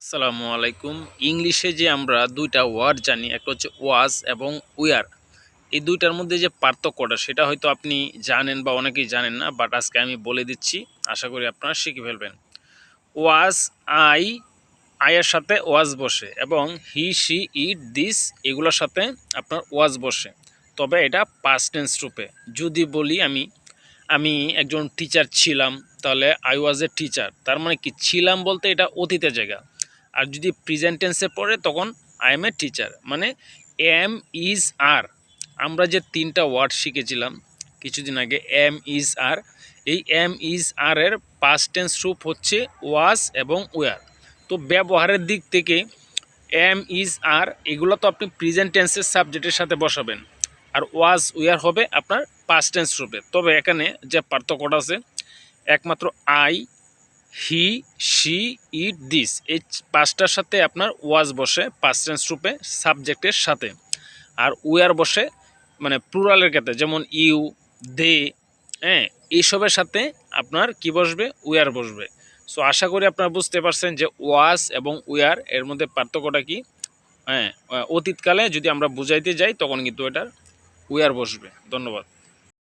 আসসালামু আলাইকুম। ইংলিশে যে আমরা ২ টা ওয়ার্ড জানি, একটা হচ্ছে ওয়াজ এবং উইয়ার। এই ২ টার মধ্যে যে পার্থক্যটা সেটা হয়তো আপনি জানেন বা অনেকেই জানেন না। বাট আজকে আমি বলে দিচ্ছি। আশা করি আপনারা শিখে ফেলবেন। ওয়াজ আই, এর সাথে ওয়াজ বসে এবং হি, শি, ইট, দিস এগুলোর সাথে আপনার ওয়াজ বসে। তবে এটা পাস্ট টেন্স রূপে। যদি বলি আমি একজন টিচার ছিলাম, তাহলে আই ওয়াজ এ টিচার। তার মানে কি ছিলাম বলতে এটা অতীতের জায়গা। আর যদি প্রেজেন্ট টেন্সে পড়ে তখন আই এম এ টিচার, মানে এম ইজ আর। আমরা যে ৩টা ওয়ার্ড শিখেছিলাম কিছুদিন আগে, এম ইজ আর, এই এম ইজ আর এর পাস্ট টেন্স রূপ হচ্ছে ওয়াজ এবং ওয়ার। তো ব্যবহারের দিক থেকে এম ইজ আর এগুলো তো আপনি প্রেজেন্ট টেন্সের সাবজেক্টের সাথে বসাবেন, আর ওয়াজ উইয়ার হবে আপনার পাস্ট টেন্স রূপে। তবে এখানে যে পার্থক্যটা আছে, একমাত্র I, he, she, it, this এই ৫টার সাথে আপনার ওয়াজ বসে পাস্ট টেন্স রূপে সাবজেক্টের সাথে, আর উইয়ার বসে মানে প্লুরালের ক্ষেত্রে, যেমন ইউ, দে, হ্যাঁ, এইসবের সাথে আপনার কি বসবে, উইয়ার বসবে। সো আশা করি আপনারা বুঝতে পারছেন যে ওয়াজ এবং উইয়ার এর মধ্যে পার্থক্যটা কি। হ্যাঁ, অতীতকালে যদি আমরা বুঝাইতে যাই তখন কিন্তু এটার উইয়ার বসবে। ধন্যবাদ।